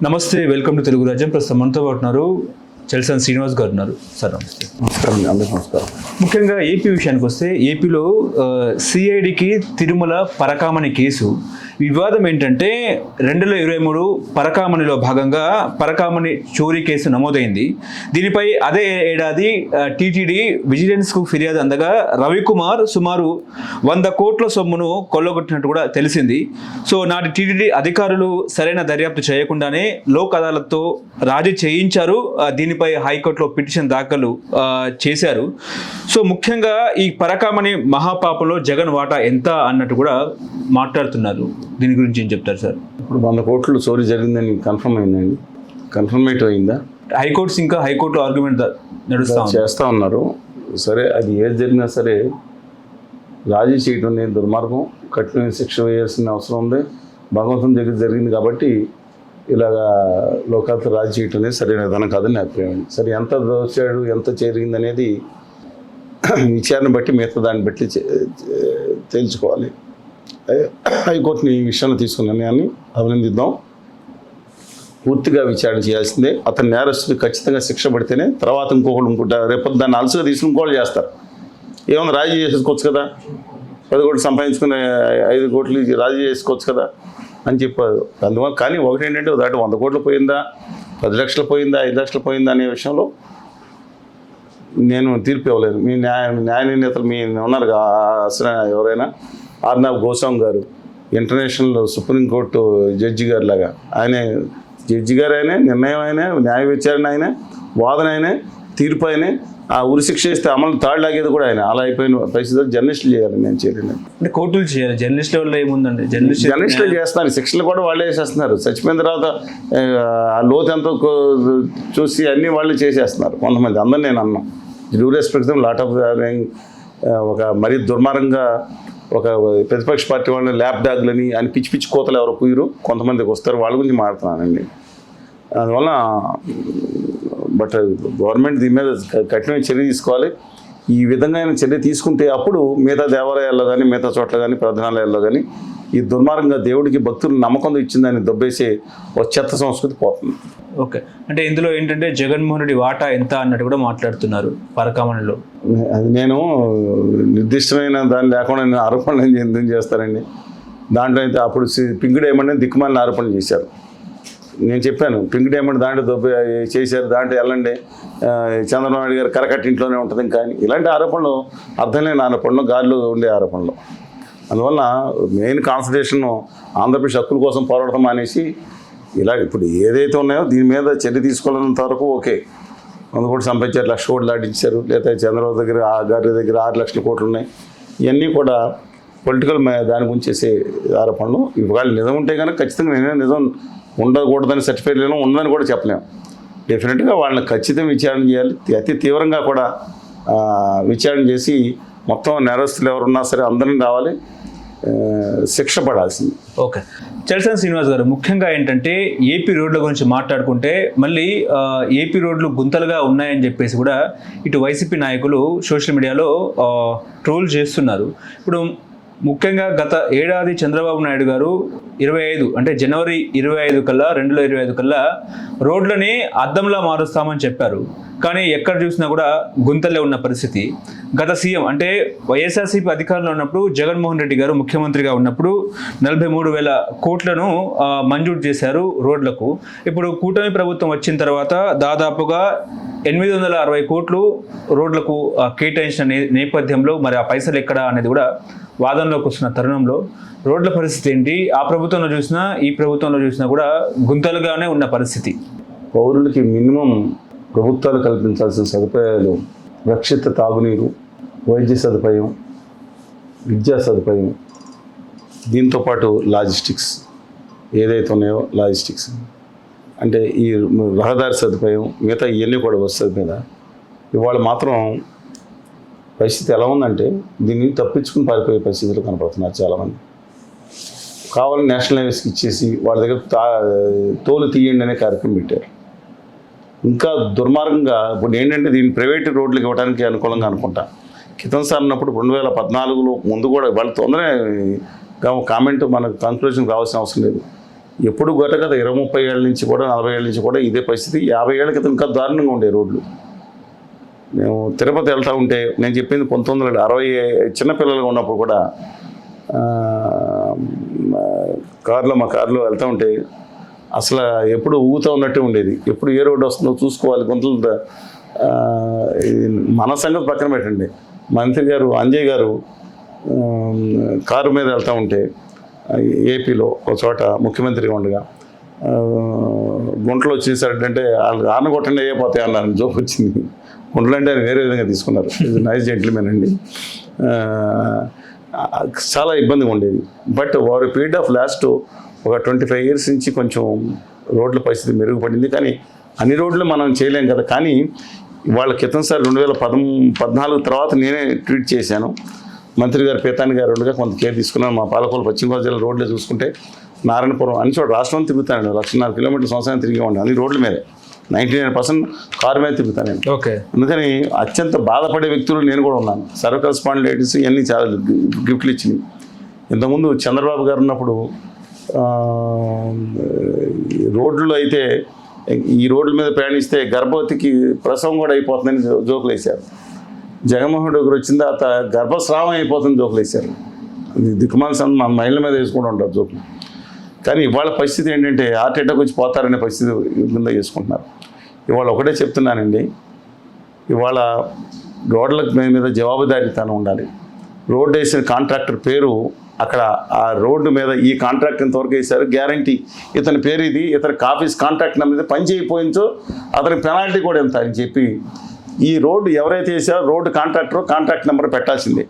నమస్తే, welcome to Telugu రాజ్యం. ప్రస్తుతం మనతో పాటు ఉన్నారు చల్సాని శ్రీనివాస్ గారు ఉన్నారు. సార్ నమస్తే. నమస్కారం అండి. అందరికీ నమస్కారం. ముఖ్యంగా ఏపీ విషయానికి వస్తే, ఏపీలో సిఐడికి తిరుమల పరకామణి కేసు వివాదం ఏంటంటే 2023 పరకామణిలో భాగంగా పరకామణి చోరీ కేసు నమోదైంది. దీనిపై అదే ఏడాది టీటీడీ విజిలెన్స్కు ఫిర్యాదు అందగా రవికుమార్ సుమారు 100 కోట్ల సొమ్మును కొల్లగొట్టినట్టు కూడా తెలిసింది. సో నాటి టీటీడీ అధికారులు సరైన దర్యాప్తు చేయకుండానే లోక్ అదాలత్తో రాజీ చేయించారు. దీనిపై హైకోర్టులో పిటిషన్ దాఖలు చేశారు. సో ముఖ్యంగా ఈ పరకామణి మహాపాపంలో జగన్ వాటా ఎంత అన్నట్టు కూడా మాట్లాడుతున్నారు. దీని గురించి ఏం చెప్తారు సార్? ఇప్పుడు 100 కోట్లు చోరీ జరిగిందని కన్ఫర్మ్ అయిందండి. కన్ఫర్మేట్ అయిందా? హైకోర్టులో ఆర్గ్యుమెంట్ చేస్తూ ఉన్నారు. సరే, అది ఏది జరిగినా సరే రాజీ చేయడం అనేది దుర్మార్గం. కఠినమైన శిక్ష వేయాల్సిన అవసరం ఉంది. భగవంతుని దగ్గర జరిగింది కాబట్టి ఇలాగా లోకాలతో రాజీ చేయటం అనేది సరైన విధానం కాదని నా అభిప్రాయం. సరే, ఎంత దోచాడు, ఎంత జరిగింది అనేది విచారణ బట్టి మిగతా దాన్ని బట్టి తేల్చుకోవాలి. హైకోర్టుని ఈ విషయాన్ని తీసుకున్న నిర్ణయాన్ని అభినందిద్దాం. పూర్తిగా విచారణ చేయాల్సిందే. అతని నేరస్తుడు ఖచ్చితంగా శిక్ష పడితేనే తర్వాత ఇంకొకటి రేపు దాన్ని అలసుగా తీసుకుని ఇంకోళ్ళు చేస్తారు. ఏమన్నా రాజీ చేసుకోవచ్చు కదా, 10 కోట్లు సంపాదించుకుని 5 కోట్లు రాజీ చేసుకోవచ్చు కదా అని చెప్పారు. అందువల్ల కానీ ఒకటి ఏంటంటే దాటి 100 కోట్లు పోయిందా, 10 లక్షలు పోయిందా, 5 లక్షలు పోయిందా అనే విషయంలో నేను తీర్పు ఇవ్వలేదు. మీ న్యాయ నిర్ణేతలు మీ ఉన్నారు అసలు ఎవరైనా ఆర్నాబ్ గోస్వామి గారు, ఇంటర్నేషనల్ సుప్రీంకోర్టు జడ్జి గారు లాగా ఆయన జడ్జి గారు అయినా, నిర్ణయం అయినా, న్యాయ విచారణ అయినా, వాదన అయినా, తీర్పు అయినా, ఆ ఉరిశిక్ష ఇస్తే అమలు తాడులాగేది కూడా ఆయన. అలా అయిపోయిన పరిస్థితులు జర్నలిస్టులు చేయాలి. నేను చేయలేదు అంటే కోర్టులు చేయాలి. జర్నలిస్టుల వల్ల ఏముందండి? జర్నలిస్టులు చేస్తున్నారు. శిక్షలు కూడా వాళ్ళే చేసేస్తున్నారు. చచ్చిపోయిన తర్వాత ఆ లోతు ఎంతో చూసి అన్నీ వాళ్ళు చేసేస్తున్నారు కొంతమంది. అందరూ నేను అన్నా డ్యూ రెస్పెక్ట్ లాట్ ఆఫ్ ఒక మరీ దుర్మార్గంగా ఒక ప్రతిపక్ష పార్టీ వాళ్ళని ల్యాప్ డాగ్లని అని పిచ్చి పిచ్చి కోతలు ఎవరో కుయ్యరు కొంతమందికి వస్తారు. వాళ్ళ గురించి మాట్లాడుతున్నానండి. అందువల్ల బట్ గవర్నమెంట్ దీని మీద కఠినమైన చర్య తీసుకోవాలి. ఈ విధంగా చర్య తీసుకుంటే అప్పుడు మిగతా దేవాలయాల్లో కానీ, మిగతా చోట్ల కానీ, ప్రార్థనాలయాల్లో కానీ ఈ దుర్మార్గంగా దేవుడికి భక్తులు నమ్మకం ఇచ్చిందని దొబ్బేసే ఒక చెత్త సంస్కృతి పోతుంది. ఓకే, అంటే ఇందులో ఏంటంటే జగన్మోహన్ రెడ్డి వాటా ఎంత అన్నట్టు కూడా మాట్లాడుతున్నారు పరకామణిలో. అది నేను నిర్దిష్టమైన దాన్ని లేకుండా ఆరోపణలు ఎందుకు చేస్తారండి? దాంట్లో అయితే అప్పుడు పింక్ డైమండ్ దిక్కుమాలిన ఆరోపణలు చేశారు. నేను చెప్పాను పింక్ డైమండ్ దాంట్లో చేశారు, దాంట్లో వెళ్ళండి చంద్రబాబు నాయుడు గారు కరకట్ట ఇంట్లోనే ఉంటుంది. కానీ ఇలాంటి ఆరోపణలు అర్థం లేని ఆరోపణలు, గాలిలో ఉండే ఆరోపణలు. అందువల్ల మెయిన్ కాన్సన్ట్రేషన్ ఆంధ్రప్రదేశ్ హక్కుల కోసం పోరాడతాం అనేసి ఇలా ఇప్పుడు ఏదైతే ఉన్నాయో దీని మీద చర్య తీసుకోవాలంత వరకు ఓకే. 100 కోట్లు సంపాదించారు, 1 లక్ష కోట్లు దాటించారు. లేదా చంద్రబాబు దగ్గర గారి దగ్గర 6 లక్షల కోట్లు ఉన్నాయి. ఇవన్నీ కూడా పొలిటికల్ దాని గురించి చేసే ఆరోపణలు. ఇవాళ నిజం ఉంటే కనుక ఖచ్చితంగా నేనే నిజం ఉండకూడదని సర్టిఫికేట్ లేను, ఉండదని కూడా చెప్పలేము. డెఫినెట్గా వాళ్ళని ఖచ్చితంగా విచారణ చేయాలి. అతి తీవ్రంగా కూడా విచారణ చేసి మొత్తం నేరస్తులు ఎవరున్నా సరే అందరినీ రావాలి, శిక్ష పడాల్సింది. ఓకే, చల్సాని శ్రీనివాస్ గారు, ముఖ్యంగా ఏంటంటే ఏపీ రోడ్ల గురించి మాట్లాడుకుంటే మళ్ళీ ఏపీ రోడ్లు గుంతలుగా ఉన్నాయని చెప్పేసి కూడా ఇటు వైసీపీ నాయకులు సోషల్ మీడియాలో ట్రోల్ చేస్తున్నారు. ఇప్పుడు ముఖ్యంగా గత ఏడాది చంద్రబాబు నాయుడు గారు 25 అంటే జనవరి 25 కల్లా 2025 కల్లా రోడ్లని అద్దంలా మారుస్తామని చెప్పారు. కానీ ఎక్కడ చూసినా కూడా గుంతలే ఉన్న పరిస్థితి. గత సీఎం అంటే వైఎస్ఆర్సీపీ అధికారంలో ఉన్నప్పుడు జగన్మోహన్ రెడ్డి గారు ముఖ్యమంత్రిగా ఉన్నప్పుడు 43,000 కోట్లను మంజూరు చేశారు రోడ్లకు. ఇప్పుడు కూటమి ప్రభుత్వం వచ్చిన తర్వాత దాదాపుగా 860 కోట్లు రోడ్లకు కేటాయించిన నేపథ్యంలో మరి ఆ పైసలు ఎక్కడా అనేది కూడా వాదనలోకి వస్తున్న తరుణంలో రోడ్ల పరిస్థితి ఏంటి? ఆ ప్రభుత్వంలో చూసినా ఈ ప్రభుత్వంలో చూసినా కూడా గుంతలుగానే ఉన్న పరిస్థితి. పౌరులకి మినిమం ప్రభుత్వాలు కల్పించాల్సిన సదుపాయాలు రక్షిత తాగునీరు, వైద్య సదుపాయం, విద్యా సదుపాయం, దీంతోపాటు లాజిస్టిక్స్ ఏదైతే ఉన్నాయో లాజిస్టిక్స్ అంటే ఈ రహదారి సదుపాయం, మిగతా ఇవన్నీ కూడా వస్తుంది మీద. ఇవాళ మాత్రం పరిస్థితి ఎలా ఉందంటే దీన్ని తప్పించుకుని పారిపోయే పరిస్థితులు కనపడుతున్నారు చాలామంది. కావాలని నేషనల్ హైవేస్కి ఇచ్చేసి వాళ్ళ దగ్గర తోలు తీయండి అనే కార్యక్రమం పెట్టారు. ఇంకా దుర్మార్గంగా ఇప్పుడు ఏంటంటే దీన్ని ప్రైవేట్ రోడ్లకు ఇవ్వడానికి అనుకూలంగా అనుకుంటా. క్రితం సార్ ఉన్నప్పుడు 2014లో ముందు కూడా వాళ్ళ తొందరగా కామెంట్ మనకు కన్క్లూజన్ రావాల్సిన అవసరం లేదు. ఎప్పుడు గత 20-30 ఏళ్ళ నుంచి కూడా 40 ఏళ్ళ నుంచి కూడా ఇదే పరిస్థితి. 50 ఏళ్ళ క్రితం ఇంకా దారుణంగా ఉండే రోడ్లు. మేము తిరుపతి వెళ్తూ ఉంటే నేను చెప్పింది 1960 చిన్నపిల్లలుగా ఉన్నప్పుడు కూడా మా కారులో వెళ్తూ ఉంటే అసలు ఎప్పుడు ఊగుతూ ఉన్నట్టే ఉండేది. ఎప్పుడు ఏ రోడ్డు వస్తుందో చూసుకోవాలి. గుంతలు మన సంగతి పక్కన పెట్టండి. మంత్రి గారు అంజయ్ గారు కారు మీద వెళ్తూ ఉంటే ఏపీలో ఒక చోట ముఖ్యమంత్రిగా ఉండగా గుంటలు వచ్చేసాడంటే వాళ్ళు ఆన కొట్టండి అయిపోతాయి అన్నారు. జోక్ వచ్చింది. గుంటలు అంటే వేరే విధంగా తీసుకున్నారు. నైస్ జెంటిల్మెన్ అండి. చాలా ఇబ్బందిగా ఉండేది. బట్ వారి పీరియడ్ ఆఫ్ లాస్ట్ ఒక 25 years నుంచి కొంచెం రోడ్ల పరిస్థితి మెరుగుపడింది. కానీ అన్ని రోడ్లు మనం చేయలేం కదా. కానీ వాళ్ళ క్రితంసారి 2014 తర్వాత నేనే ట్వీట్ చేశాను. మంత్రి గారు పీతాని గారు ఉండగా కొంత కేర్ తీసుకున్నాను. మా పాలకొల్లు పశ్చిమ గోదావరి జిల్లా రోడ్లే చూసుకుంటే నారాయణపురం అన్ని చోట రాష్ట్రం తిరుగుతాను. 1.5 kilometers సంవత్సరం తిరిగి ఉండే అన్ని రోడ్ల మీదే 99% కారు మీద తిరుగుతాను నేను. ఓకే. అందుకని అత్యంత బాధపడే వ్యక్తులు నేను కూడా ఉన్నాను. సర్వకల్ స్పాండిలైటిస్ ఇవన్నీ చాలా గిఫ్ట్లు ఇచ్చినాయి. ఇంతకుముందు చంద్రబాబు గారు ఉన్నప్పుడు రోడ్లు అయితే ఈ రోడ్ల మీద ప్రయాణిస్తే గర్భవతికి ప్రసవం కూడా అయిపోతుందని జోకులు వేశారు. జగన్మోహన్ రెడ్డి గారు వచ్చిన తర్వాత గర్భస్రావం అయిపోతుంది జోకులు వేశారు. దిక్కుమాల మన మహిళల మీద వేసుకుంటూ ఉంటారు జోకులు. కానీ ఇవాళ పరిస్థితి ఏంటంటే హార్ట్ అటాక్ వచ్చి పోతారనే పరిస్థితి కింద చేసుకుంటున్నారు. ఇవాళ ఒకటే చెప్తున్నానండి, ఇవాళ రోడ్ల మీద జవాబుదారీతనం ఉండాలి. రోడ్డు వేసిన కాంట్రాక్టర్ పేరు అక్కడ ఆ రోడ్డు మీద ఈ కాంట్రాక్ట్ ఇంతవరకు వేశారు, గ్యారంటీ ఇతని పేరు ఇది, ఇతని ఆఫీస్ కాంట్రాక్ట్ నెంబర్ పని చేయకపోయించో అతనికి పెనాల్టీ కూడా ఎంత అని చెప్పి ఈ రోడ్డు ఎవరైతే వేసారో రోడ్డు కాంట్రాక్టర్ కాంట్రాక్ట్ నెంబర్ పెట్టాల్సిందే.